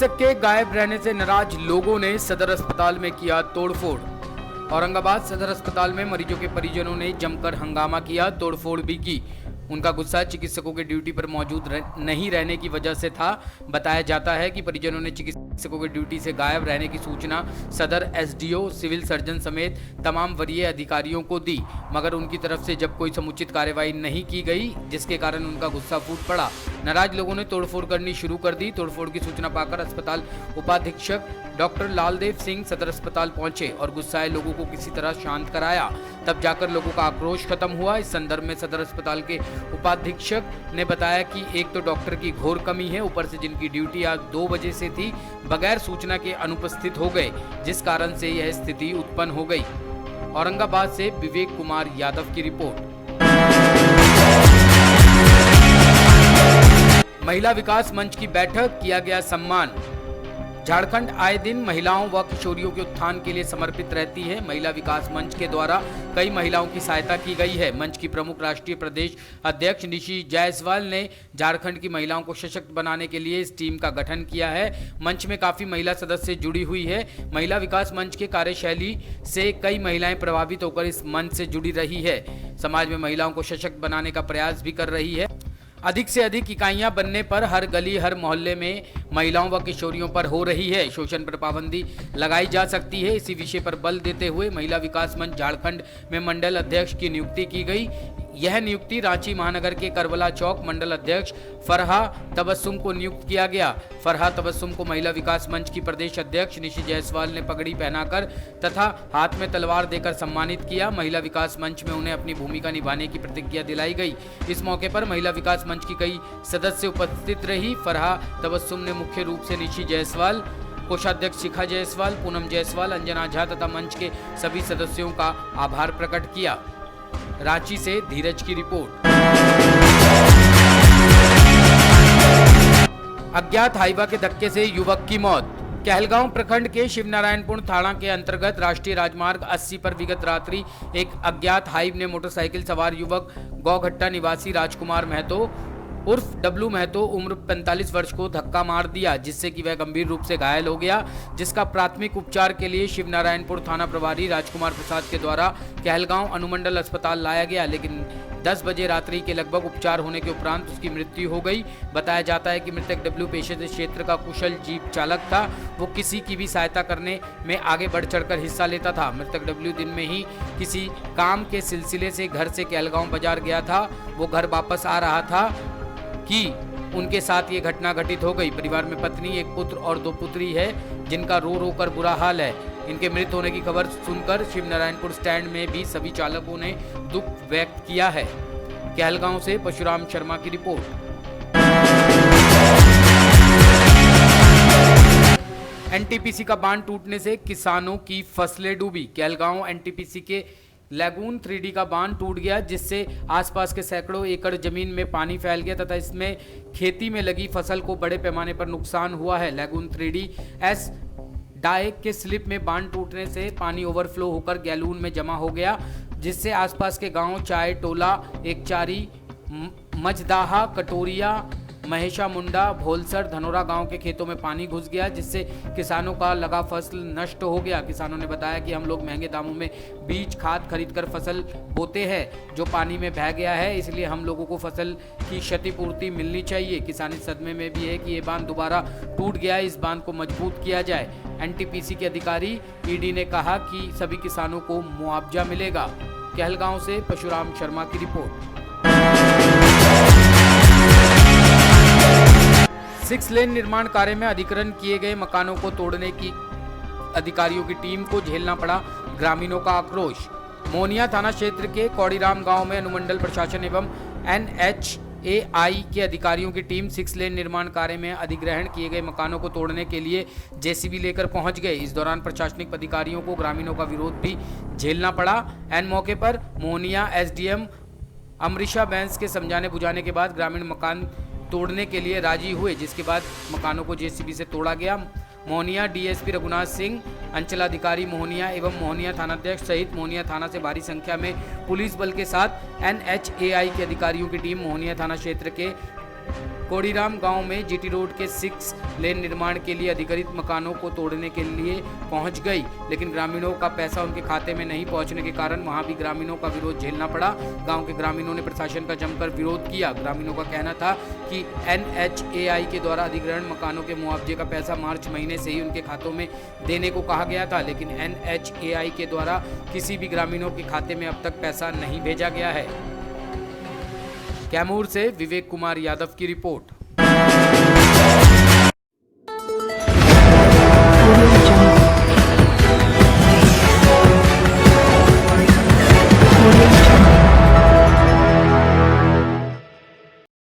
चिकित्सक के गायब रहने से नाराज लोगों ने सदर अस्पताल में किया तोड़फोड़। औरंगाबाद सदर अस्पताल में मरीजों के परिजनों ने जमकर हंगामा किया, तोड़फोड़ भी की। उनका गुस्सा चिकित्सकों के ड्यूटी पर मौजूद नहीं रहने की वजह से था। बताया जाता है कि परिजनों ने चिकित्सकों के ड्यूटी से गायब रहने की सूचना सदर एसडीओ, सिविल सर्जन समेत तमाम वरीय अधिकारियों को दी, मगर उनकी तरफ से जब कोई समुचित कार्रवाई नहीं की गई, जिसके कारण उनका गुस्सा फूट पड़ा। नाराज लोगों ने तोड़फोड़ करनी शुरू कर दी। तोड़फोड़ की सूचना पाकर अस्पताल उपाधीक्षक डॉक्टर लालदेव सिंह सदर अस्पताल पहुंचे और गुस्साए लोगों को किसी तरह शांत कराया, तब जाकर लोगों का आक्रोश खत्म हुआ। इस संदर्भ में सदर अस्पताल के उपाधीक्षक ने बताया कि एक तो डॉक्टर की घोर कमी है, ऊपर से जिनकी ड्यूटी आज 2 बजे से थी, बगैर सूचना के अनुपस्थित हो गए, जिस कारण से यह स्थिति उत्पन्न हो गई। औरंगाबाद से विवेक कुमार यादव की रिपोर्ट। महिला विकास मंच की बैठक, किया गया सम्मान। झारखंड आए दिन महिलाओं व किशोरियों के उत्थान के लिए समर्पित रहती है। महिला विकास मंच के द्वारा कई महिलाओं की सहायता की गई है। मंच की प्रमुख राष्ट्रीय प्रदेश अध्यक्ष निशी जायसवाल ने झारखंड की महिलाओं को सशक्त बनाने के लिए इस टीम का गठन किया है। मंच में काफी महिला सदस्य जुड़ी हुई है। महिला विकास मंच के कार्यशैली से कई महिलाएं प्रभावित होकर इस मंच से जुड़ी रही है। समाज में महिलाओं को सशक्त बनाने का प्रयास भी कर रही है। अधिक से अधिक इकाइयां बनने पर हर गली हर मोहल्ले में महिलाओं व किशोरियों पर हो रही है शोषण पर पाबंदी लगाई जा सकती है। इसी विषय पर बल देते हुए महिला विकास मंच झारखंड में मंडल अध्यक्ष की नियुक्ति की गई। यह नियुक्ति रांची महानगर के करबला चौक मंडल अध्यक्ष फरहा तबस्सुम को नियुक्त किया गया। फरहा तबस्सुम को महिला विकास मंच की प्रदेश अध्यक्ष निशी जायसवाल ने पगड़ी पहनाकर तथा हाथ में तलवार देकर सम्मानित किया। महिला विकास मंच में उन्हें अपनी भूमिका निभाने की प्रतिज्ञा दिलाई गई। इस मौके पर महिला विकास मंच की कई सदस्य उपस्थित रही। फरहा तबस्सुम ने मुख्य रूप से निशी जायसवाल, कोषाध्यक्ष शिखा जायसवाल, पूनम जायसवाल, अंजना झा तथा मंच के सभी सदस्यों का आभार प्रकट किया। रांची से धीरज की रिपोर्ट। अज्ञात हाइवा के धक्के से युवक की मौत। कहलगांव प्रखंड के शिवनारायणपुर थाना के अंतर्गत राष्ट्रीय राजमार्ग 80 पर विगत रात्रि एक अज्ञात हाइव ने मोटरसाइकिल सवार युवक गौघट्टा निवासी राजकुमार महतो उर्फ डब्लू महतो उम्र 45 वर्ष को धक्का मार दिया, जिससे कि वह गंभीर रूप से घायल हो गया, जिसका प्राथमिक उपचार के लिए शिवनारायणपुर थाना प्रभारी राजकुमार प्रसाद के द्वारा कहलगांव अनुमंडल अस्पताल लाया गया, लेकिन 10 बजे रात्रि के लगभग उपचार होने के उपरांत उसकी मृत्यु हो गई। बताया जाता है कि मृतक डब्लू पेशे से क्षेत्र का कुशल जीप चालक था। वो किसी की भी सहायता करने में आगे बढ़ चढ़कर हिस्सा लेता था। मृतक डब्लू दिन में ही किसी काम के सिलसिले से घर से कहलगांव बाजार गया था। वो घर वापस आ रहा था कि उनके साथ ये घटना घटित हो गई। परिवार में पत्नी, एक पुत्र और 2 पुत्री है, जिनका रो रो कर बुरा हाल है। इनके मृत होने की खबर सुनकर शिवनारायणपुर स्टैंड में भी सभी चालकों ने दुख व्यक्त किया है। कहलगांव से परशुराम शर्मा की रिपोर्ट। एनटीपीसी का बांध टूटने से किसानों की फसलें डूबी। कहलगांव एनटीपीसी के लैगून 3D का बांध टूट गया, जिससे आसपास के सैकड़ों एकड़ जमीन में पानी फैल गया तथा इसमें खेती में लगी फसल को बड़े पैमाने पर नुकसान हुआ है। लैगून 3D एस डाय के स्लिप में बांध टूटने से पानी ओवरफ्लो होकर गैलून में जमा हो गया, जिससे आसपास के गांव चाय टोला, एकचारी, मजदाहा, कटोरिया, महेशा मुंडा, भोलसर, धनोरा गांव के खेतों में पानी घुस गया, जिससे किसानों का लगा फसल नष्ट हो गया। किसानों ने बताया कि हम लोग महंगे दामों में बीज खाद खरीदकर फसल बोते हैं, जो पानी में बह गया है, इसलिए हम लोगों को फसल की क्षतिपूर्ति मिलनी चाहिए। किसान इस सदमे में भी है कि ये बांध दोबारा टूट गया है, इस बांध को मजबूत किया जाए। एनटीपीसी के अधिकारी ईडी ने कहा कि सभी किसानों को मुआवजा मिलेगा। कहलगांव से परशुराम शर्मा की रिपोर्ट। 6 लेन निर्माण कार्य में अधिग्रहण किए गए मकानों को तोड़ने की अधिकारियों की टीम को झेलना पड़ा ग्रामीणों का आक्रोश। मोहनिया थाना क्षेत्र के कौड़ीराम गांव में अनुमंडल प्रशासन एवं NHAI के अधिकारियों की टीम 6 लेन निर्माण कार्य में अधिग्रहण किए गए मकानों को तोड़ने के लिए जेसीबी लेकर पहुंच गए। इस दौरान प्रशासनिक अधिकारियों को ग्रामीणों का विरोध भी झेलना पड़ा। एन मौके पर मोहनिया SDM अमरीशा बैंस के समझाने बुझाने के बाद ग्रामीण मकान तोड़ने के लिए राजी हुए, जिसके बाद मकानों को जेसीबी से तोड़ा गया। मोहनिया डीएसपी रघुनाथ सिंह, अंचलाधिकारी मोहनिया एवं मोहनिया थानाध्यक्ष सहित मोहनिया थाना से भारी संख्या में पुलिस बल के साथ NHAI के अधिकारियों की टीम मोहनिया थाना क्षेत्र के कोड़ीराम गांव में जीटी रोड के 6 लेन निर्माण के लिए अधिग्रहित मकानों को तोड़ने के लिए पहुंच गई, लेकिन ग्रामीणों का पैसा उनके खाते में नहीं पहुंचने के कारण वहां भी ग्रामीणों का विरोध झेलना पड़ा। गांव के ग्रामीणों ने प्रशासन का जमकर विरोध किया। ग्रामीणों का कहना था कि NHAI के द्वारा अधिग्रहण मकानों के मुआवजे का पैसा मार्च महीने से ही उनके खातों में देने को कहा गया था, लेकिन NHAI के द्वारा किसी भी ग्रामीणों के खाते में अब तक पैसा नहीं भेजा गया है। कैमूर से विवेक कुमार यादव की रिपोर्ट।